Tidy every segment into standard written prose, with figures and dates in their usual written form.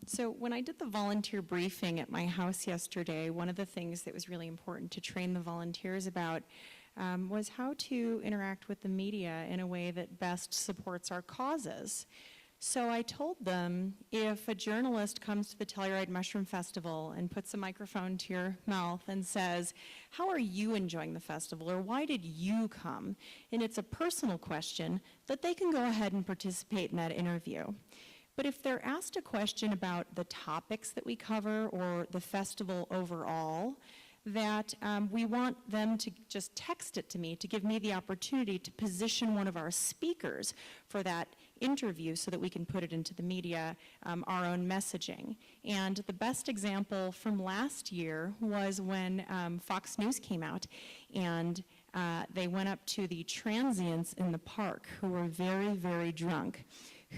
So when I did the volunteer briefing at my house yesterday, one of the things that was really important to train the volunteers about was how to interact with the media in a way that best supports our causes. So I told them, if a journalist comes to the Telluride Mushroom Festival and puts a microphone to your mouth and says, how are you enjoying the festival, or why did you come? And it's a personal question, that they can go ahead and participate in that interview. But if they're asked a question about the topics that we cover or the festival overall, that we want them to just text it to me to give me the opportunity to position one of our speakers for that interview so that we can put it into the media, our own messaging. And the best example from last year was when Fox News came out and they went up to the transients in the park who were very, very drunk,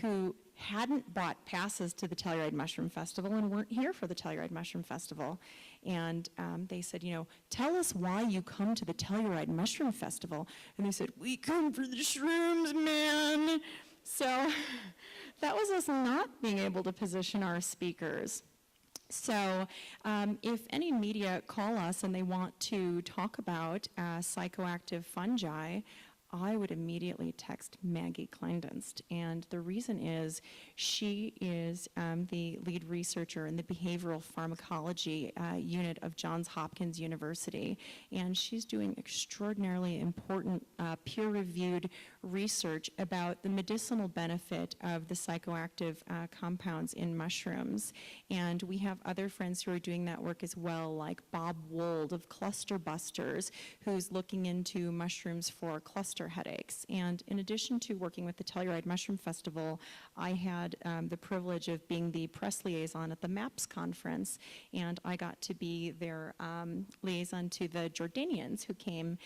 who hadn't bought passes to the Telluride Mushroom Festival and weren't here for the Telluride Mushroom Festival. And they said, you know, tell us why you come to the Telluride Mushroom Festival. And they said, we come for the shrooms, man. So that was us not being able to position our speakers. So if any media call us and they want to talk about psychoactive fungi, I would immediately text Maggie Klinedinst. And the reason is she is the lead researcher in the behavioral pharmacology unit of Johns Hopkins University. And she's doing extraordinarily important peer-reviewed research about the medicinal benefit of the psychoactive compounds in mushrooms. And we have other friends who are doing that work as well, like Bob Wold of Cluster Busters, who's looking into mushrooms for cluster headaches. And in addition to working with the Telluride Mushroom Festival, I had the privilege of being the press liaison at the MAPS conference, and I got to be their liaison to the Jordanians who came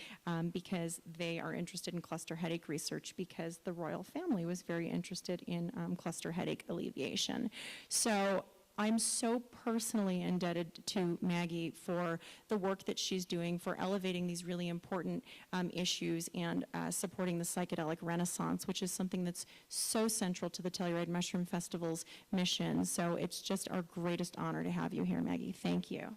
because they are interested in cluster headache research, because the royal family was very interested in cluster headache alleviation. So I'm so personally indebted to Maggie for the work that she's doing for elevating these really important issues and supporting the psychedelic renaissance, which is something that's so central to the Telluride Mushroom Festival's mission. So it's just our greatest honor to have you here, Maggie. Thank you.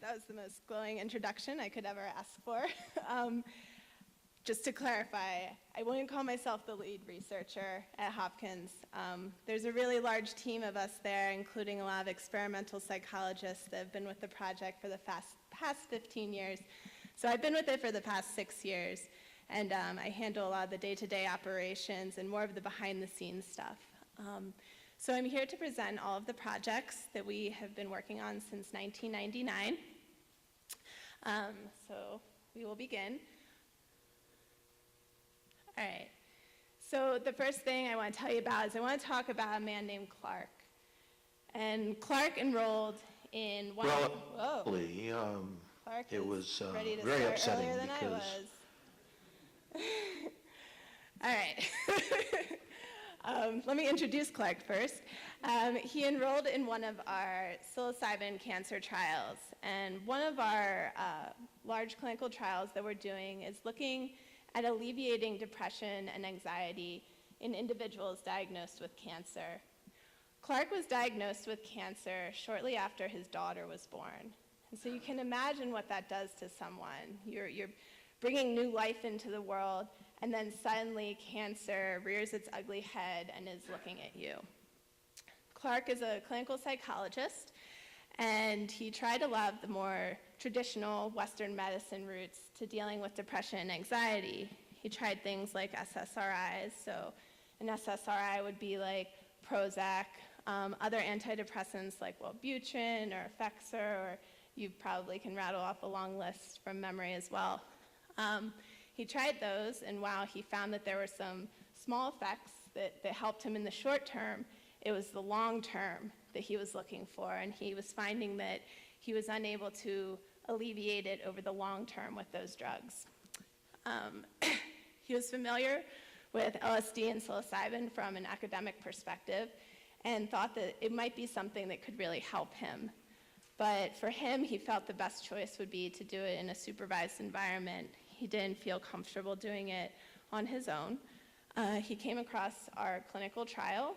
That was the most glowing introduction I could ever ask for. Just to clarify, I wouldn't call myself the lead researcher at Hopkins. There's a really large team of us there, including a lot of experimental psychologists that have been with the project for the past 15 years. So I've been with it for the past 6 years, and I handle a lot of the day-to-day operations and more of the behind-the-scenes stuff. So I'm here to present all of the projects that we have been working on since 1999. So we will begin. All right. So the first thing I want to tell you about is I want to talk about a man named Clark. And Clark enrolled in one Clark it was ready to very start upsetting earlier than I because was. All right. Let me introduce Clark first. He enrolled in one of our psilocybin cancer trials, and one of our large clinical trials that we're doing is looking at alleviating depression and anxiety in individuals diagnosed with cancer. Clark was diagnosed with cancer shortly after his daughter was born. And so you can imagine what that does to someone. You're bringing new life into the world, and then suddenly cancer rears its ugly head and is looking at you. Clark is a clinical psychologist, and he tried a lot of the more traditional Western medicine routes to dealing with depression and anxiety. He tried things like SSRIs, so an SSRI would be like Prozac, other antidepressants like Wellbutrin or Effexor, or you probably can rattle off a long list from memory as well. He tried those, and while he found that there were some small effects that helped him in the short term, it was the long term that he was looking for, and he was finding that he was unable to alleviate it over the long term with those drugs. He was familiar with LSD and psilocybin from an academic perspective and thought that it might be something that could really help him. But for him, he felt the best choice would be to do it in a supervised environment. He didn't feel comfortable doing it on his own. He came across our clinical trial,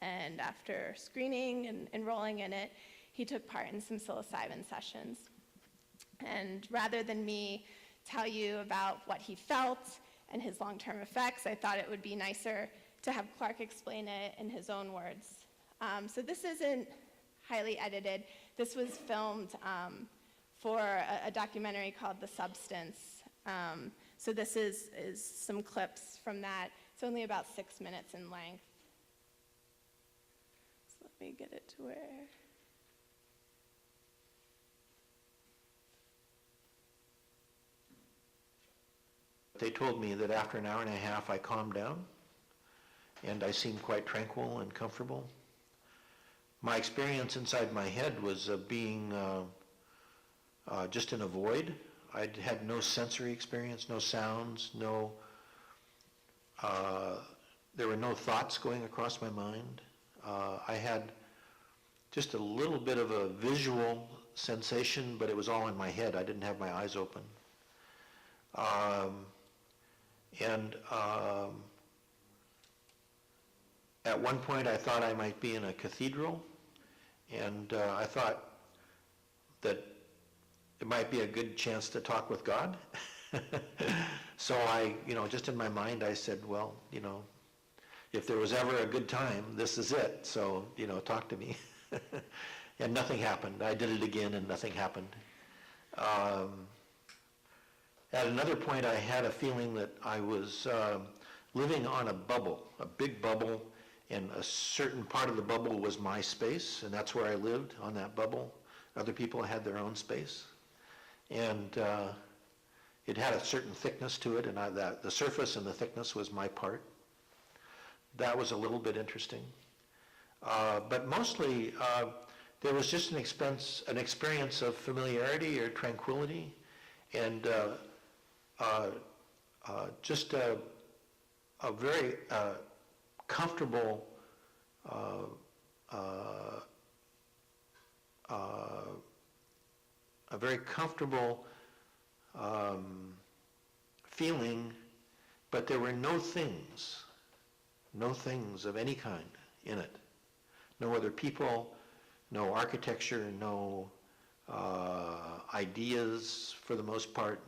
and after screening and enrolling in it, he took part in some psilocybin sessions. And rather than me tell you about what he felt and his long-term effects, I thought it would be nicer to have Clark explain it in his own words. So this isn't highly edited. This was filmed for a documentary called The Substance. So this is some clips from that. It's only about 6 minutes in length. So let me get it to where... They told me that after an hour and a half I calmed down and I seemed quite tranquil and comfortable. My experience inside my head was being just in a void. I had no sensory experience, no sounds, there were no thoughts going across my mind. I had just a little bit of a visual sensation, but it was all in my head. I didn't have my eyes open. At one point I thought I might be in a cathedral, and I thought that it might be a good chance to talk with God. So I, just in my mind I said, well, if there was ever a good time, this is it. So, talk to me. And nothing happened. I did it again and nothing happened. At another point, I had a feeling that I was living on a bubble, a big bubble, and a certain part of the bubble was my space, and that's where I lived, on that bubble. Other people had their own space. And it had a certain thickness to it, and the surface and the thickness was my part. That was a little bit interesting. But mostly, there was just an experience of familiarity or tranquility, and just a very comfortable feeling, but there were no things of any kind in it. No other people, no architecture, no ideas for the most part,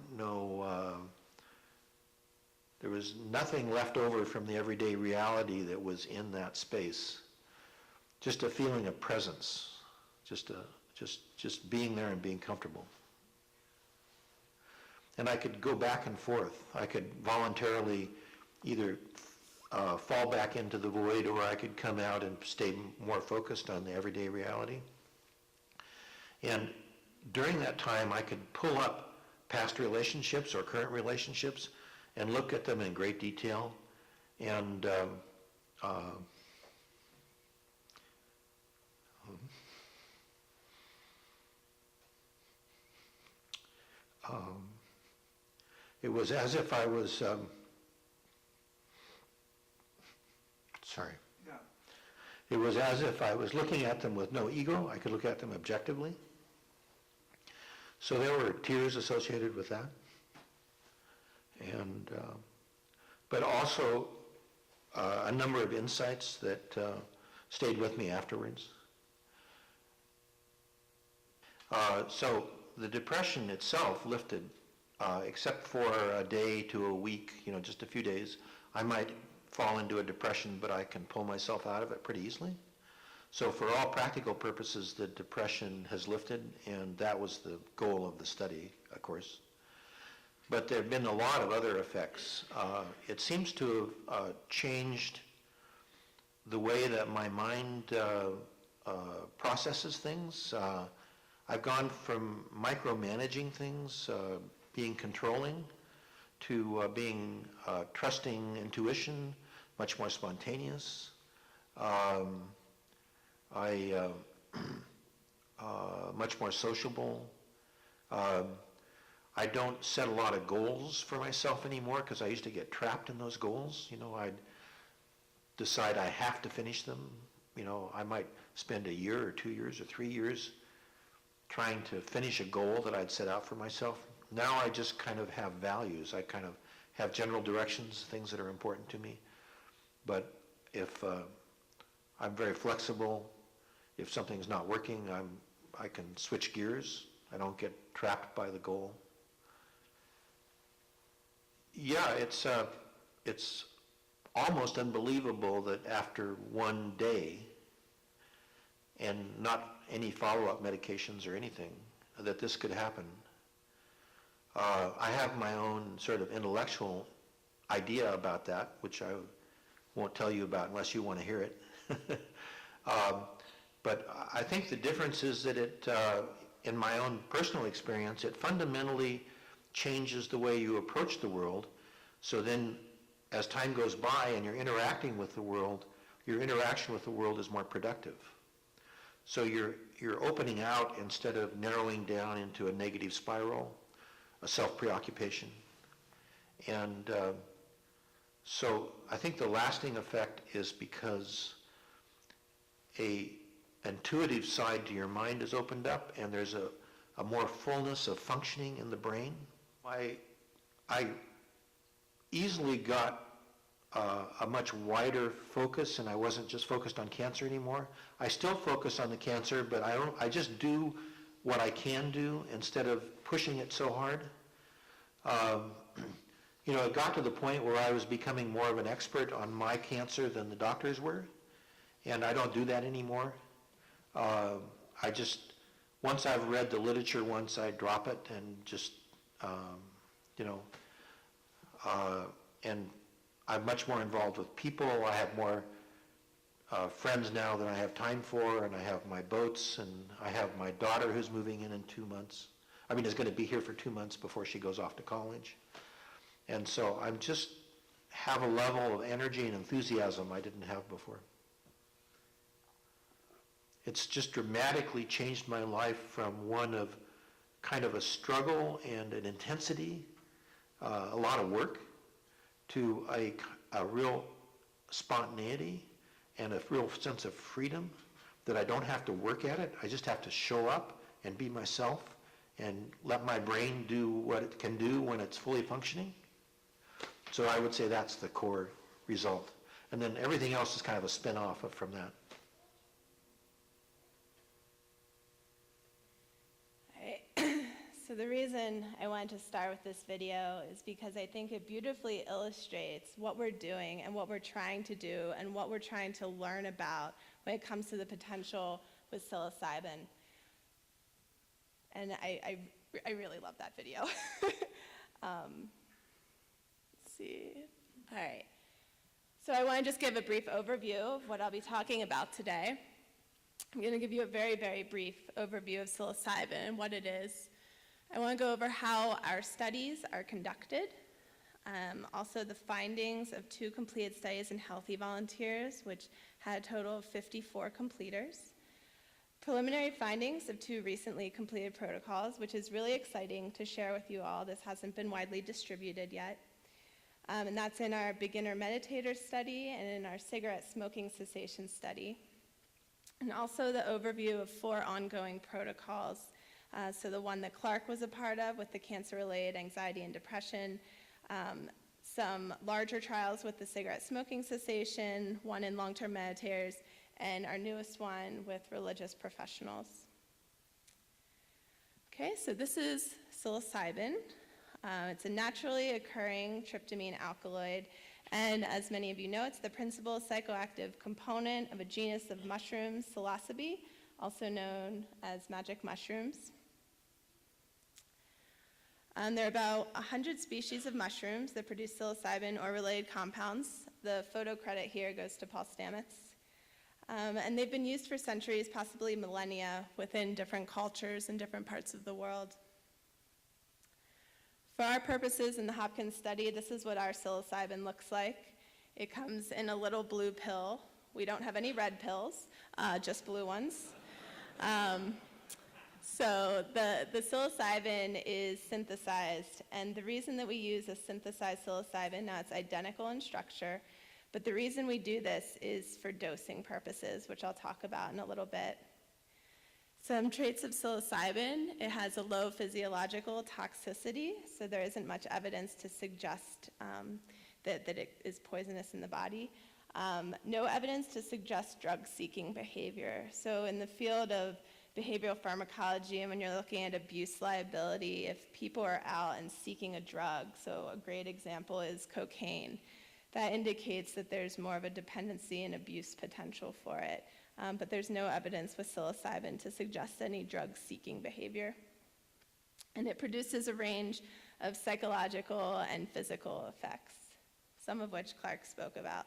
there was nothing left over from the everyday reality that was in that space. Just a feeling of presence, just being there and being comfortable. And I could go back and forth. I could voluntarily either fall back into the void, or I could come out and stay more focused on the everyday reality. And during that time, I could pull up past relationships or current relationships and look at them in great detail. And it was as if I was, it was as if I was looking at them with no ego. I could look at them objectively. So there were tears associated with that. And, but also a number of insights that stayed with me afterwards. So the depression itself lifted, except for a day to a week, just a few days. I might fall into a depression, but I can pull myself out of it pretty easily. So for all practical purposes, the depression has lifted, and that was the goal of the study, of course. But there have been a lot of other effects. It seems to have changed the way that my mind processes things. I've gone from micromanaging things, being controlling, to being trusting intuition, much more spontaneous. Much more sociable. I don't set a lot of goals for myself anymore, because I used to get trapped in those goals. I'd decide I have to finish them. I might spend a year or 2 years or 3 years trying to finish a goal that I'd set out for myself. Now I just kind of have values. I kind of have general directions, things that are important to me. But if I'm very flexible, if something's not working, I can switch gears. I don't get trapped by the goal. Yeah, it's almost unbelievable that after one day, and not any follow-up medications or anything, that this could happen. I have my own sort of intellectual idea about that, which I won't tell you about unless you want to hear it. But I think the difference is that it, in my own personal experience, it fundamentally changes the way you approach the world. So then, as time goes by and you're interacting with the world, your interaction with the world is more productive. So you're opening out instead of narrowing down into a negative spiral, a self-preoccupation. And so I think the lasting effect is because a intuitive side to your mind is opened up, and there's a more fullness of functioning in the brain. I easily got a much wider focus, and I wasn't just focused on cancer anymore. I still focus on the cancer, but I just do what I can do instead of pushing it so hard. It got to the point where I was becoming more of an expert on my cancer than the doctors were, and I don't do that anymore. Once I've read the literature once, I drop it and just, and I'm much more involved with people. I have more friends now than I have time for, and I have my boats, and I have my daughter who's moving in 2 months. Is going to be here for 2 months before she goes off to college. And so I'm just have a level of energy and enthusiasm I didn't have before. It's just dramatically changed my life from one of kind of a struggle and an intensity, a lot of work, to a real spontaneity and a real sense of freedom that I don't have to work at it. I just have to show up and be myself and let my brain do what it can do when it's fully functioning. So I would say that's the core result. And then everything else is kind of a spin-off from that. So the reason I wanted to start with this video is because I think it beautifully illustrates what we're doing and what we're trying to do and what we're trying to learn about when it comes to the potential with psilocybin. And I really love that video. Let's see. All right. So I want to just give a brief overview of what I'll be talking about today. I'm going to give you a very, very brief overview of psilocybin and what it is. I want to go over how our studies are conducted, also the findings of 2 completed studies in healthy volunteers, which had a total of 54 completers, preliminary findings of 2 recently completed protocols, which is really exciting to share with you all. This hasn't been widely distributed yet. And that's in our beginner meditator study and in our cigarette smoking cessation study. And also the overview of 4 ongoing protocols. So the one that Clark was a part of with the cancer-related anxiety and depression, some larger trials with the cigarette smoking cessation, one in long-term meditators, and our newest one with religious professionals. Okay, so this is psilocybin. It's a naturally occurring tryptamine alkaloid, and as many of you know, it's the principal psychoactive component of a genus of mushrooms, psilocybe, also known as magic mushrooms. There are about 100 species of mushrooms that produce psilocybin or related compounds. The photo credit here goes to Paul Stamets. And they've been used for centuries, possibly millennia, within different cultures in different parts of the world. For our purposes in the Hopkins study, this is what our psilocybin looks like. It comes in a little blue pill. We don't have any red pills, just blue ones. So the psilocybin is synthesized, and the reason that we use a synthesized psilocybin, now it's identical in structure, but the reason we do this is for dosing purposes, which I'll talk about in a little bit. Some traits of psilocybin: it has a low physiological toxicity, so there isn't much evidence to suggest that it is poisonous in the body. No evidence to suggest drug-seeking behavior. So in the field of behavioral pharmacology, and when you're looking at abuse liability, if people are out and seeking a drug, so a great example is cocaine, that indicates that there's more of a dependency and abuse potential for it. But there's no evidence with psilocybin to suggest any drug-seeking behavior. And it produces a range of psychological and physical effects, some of which Clark spoke about.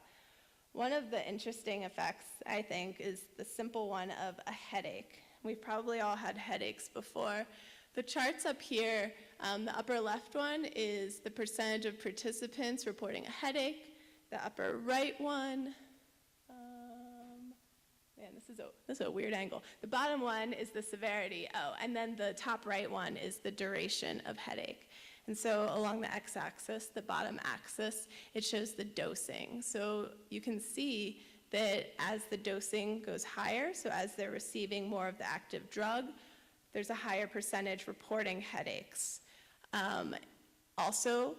One of the interesting effects, I think, is the simple one of a headache. We've probably all had headaches before. The charts up here, the upper left one is the percentage of participants reporting a headache. The upper right one, man, this is a weird angle. The bottom one is the severity, and then the top right one is the duration of headache. And so along the x-axis, the bottom axis, it shows the dosing. So you can see that as the dosing goes higher, so as they're receiving more of the active drug, there's a higher percentage reporting headaches. Also,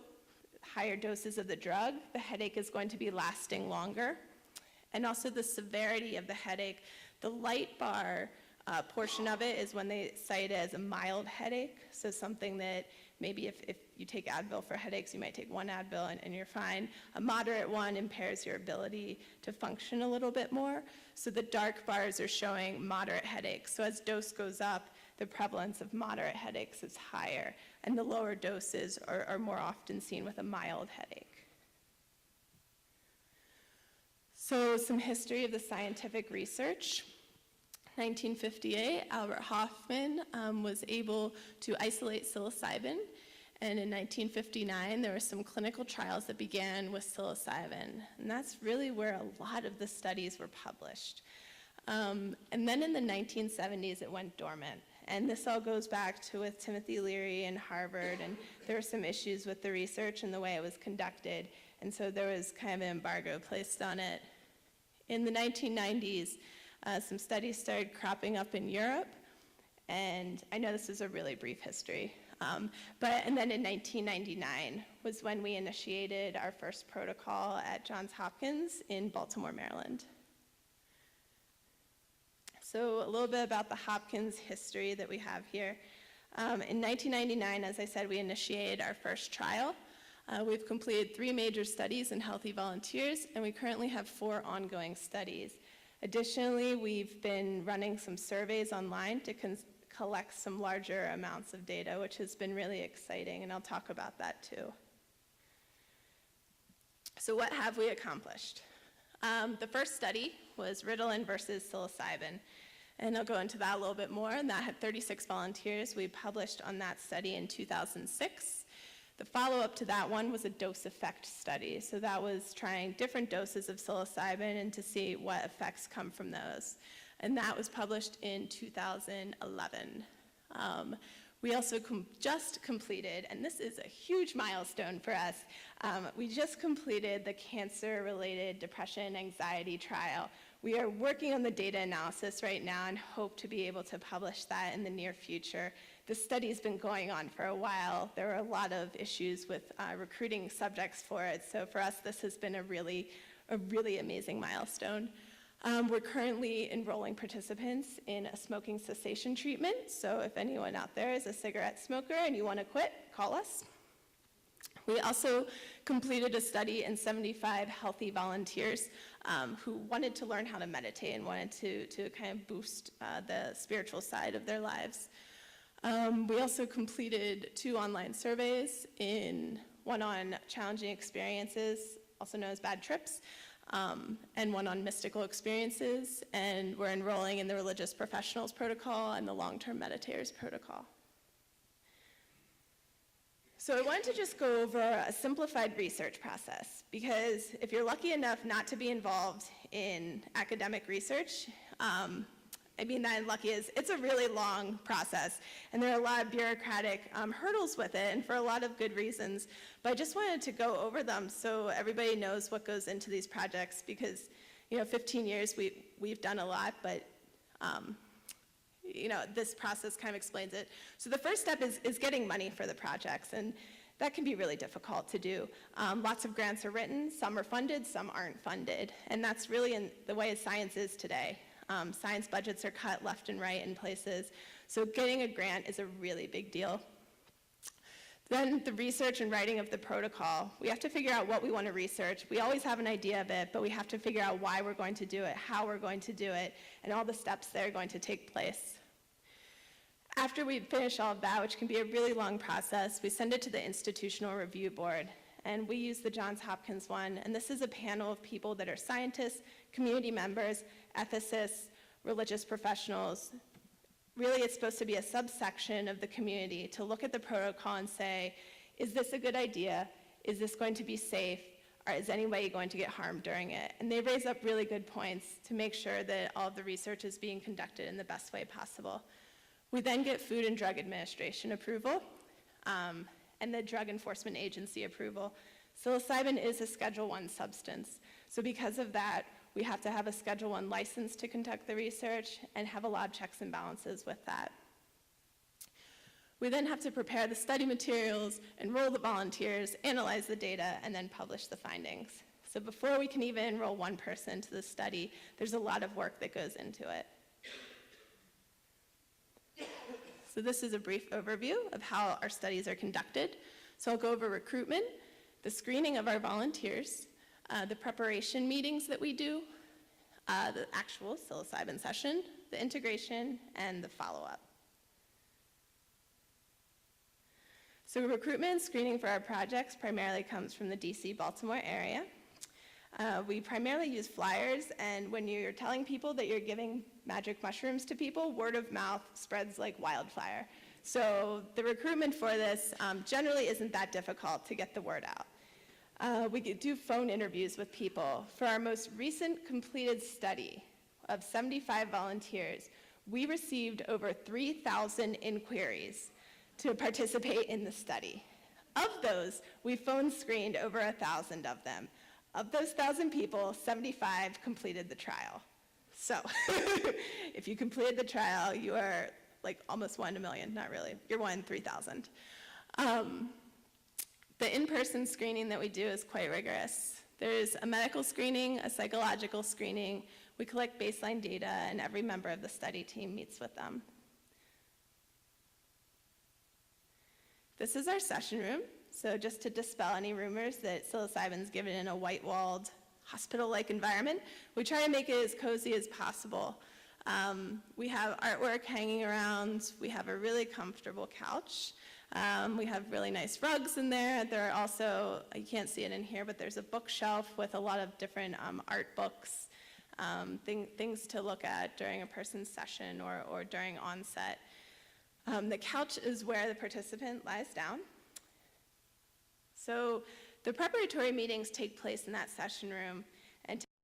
higher doses of the drug, the headache is going to be lasting longer. And also the severity of the headache. The light bar portion of it is when they cite it as a mild headache, so something that maybe if you take Advil for headaches, you might take one Advil and you're fine. A moderate one impairs your ability to function a little bit more. So the dark bars are showing moderate headaches. So as dose goes up, the prevalence of moderate headaches is higher, and the lower doses are more often seen with a mild headache. So some history of the scientific research. 1958, Albert Hofmann was able to isolate psilocybin, and in 1959, there were some clinical trials that began with psilocybin, and that's really where a lot of the studies were published. And then in the 1970s, it went dormant, and this all goes back to with Timothy Leary and Harvard, and there were some issues with the research and the way it was conducted, and so there was kind of an embargo placed on it. In the 1990s, some studies started cropping up in Europe, and I know this is a really brief history, and then in 1999 was when we initiated our first protocol at Johns Hopkins in Baltimore, Maryland. So a little bit about the Hopkins history that we have here. In 1999, as I said, we initiated our first trial. We've completed 3 major studies in healthy volunteers, and we currently have 4 ongoing studies. Additionally, we've been running some surveys online to collect some larger amounts of data, which has been really exciting, and I'll talk about that too. So what have we accomplished? The first study was Ritalin versus psilocybin, and I'll go into that a little bit more, and that had 36 volunteers. We published on that study in 2006. The follow-up to that one was a dose effect study. So that was trying different doses of psilocybin and to see what effects come from those. And that was published in 2011. We also just completed, and this is a huge milestone for us, we just completed the cancer-related depression and anxiety trial. We are working on the data analysis right now and hope to be able to publish that in the near future. The study's been going on for a while. There are a lot of issues with recruiting subjects for it, so for us this has been a really amazing milestone. We're currently enrolling participants in a smoking cessation treatment, so if anyone out there is a cigarette smoker and you want to quit, call us. We also completed a study in 75 healthy volunteers who wanted to learn how to meditate and wanted to kind of boost the spiritual side of their lives. We also completed 2 online surveys, one on challenging experiences, also known as bad trips, and one on mystical experiences, and we're enrolling in the religious professionals protocol and the long-term meditators protocol. So I wanted to just go over a simplified research process, because if you're lucky enough not to be involved in academic research, I mean that lucky is, it's a really long process, and there are a lot of bureaucratic hurdles with it, and for a lot of good reasons. But I just wanted to go over them so everybody knows what goes into these projects, because 15 years we've done a lot, but this process kind of explains it. So the first step is getting money for the projects, and that can be really difficult to do. Lots of grants are written, some are funded, some aren't funded, and that's really in the way science is today. Science budgets are cut left and right in places, so getting a grant is a really big deal. Then the research and writing of the protocol. We have to figure out what we want to research. We always have an idea of it, but we have to figure out why we're going to do it, how we're going to do it, and all the steps that are going to take place. After we finish all of that, which can be a really long process, we send it to the Institutional Review Board. And we use the Johns Hopkins one, and this is a panel of people that are scientists, community members, ethicists, religious professionals. Really, it's supposed to be a subsection of the community to look at the protocol and say, is this a good idea? Is this going to be safe? Or is anybody going to get harmed during it? And they raise up really good points to make sure that all of the research is being conducted in the best way possible. We then get Food and Drug Administration approval and the Drug Enforcement Agency approval. Psilocybin is a Schedule I substance. So because of that, we have to have a Schedule I license to conduct the research and have a lot of checks and balances with that. We then have to prepare the study materials, enroll the volunteers, analyze the data, and then publish the findings. So before we can even enroll one person to the study, there's a lot of work that goes into it. So this is a brief overview of how our studies are conducted. So I'll go over recruitment, the screening of our volunteers, the preparation meetings that we do, the actual psilocybin session, the integration, and the follow-up. So recruitment and screening for our projects primarily comes from the DC-Baltimore area. We primarily use flyers, and when you're telling people that you're giving magic mushrooms to people, word of mouth spreads like wildfire. So the recruitment for this generally isn't that difficult to get the word out. We do phone interviews with people. For our most recent completed study of 75 volunteers, we received over 3,000 inquiries to participate in the study. Of those, we phone screened over 1,000 of them. Of those 1,000 people, 75 completed the trial. So if you completed the trial, you are like almost 1 in a million, not really. You're 1 in 3,000. The in-person screening that we do is quite rigorous. There's a medical screening, a psychological screening. We collect baseline data, and every member of the study team meets with them. This is our session room. So just to dispel any rumors that psilocybin's given in a white-walled, hospital-like environment, we try to make it as cozy as possible. We have artwork hanging around. We have a really comfortable couch. We have really nice rugs in there. There are also, you can't see it in here, but there's a bookshelf with a lot of different art books, things to look at during a person's session or during onset. The couch is where the participant lies down. So the preparatory meetings take place in that session room.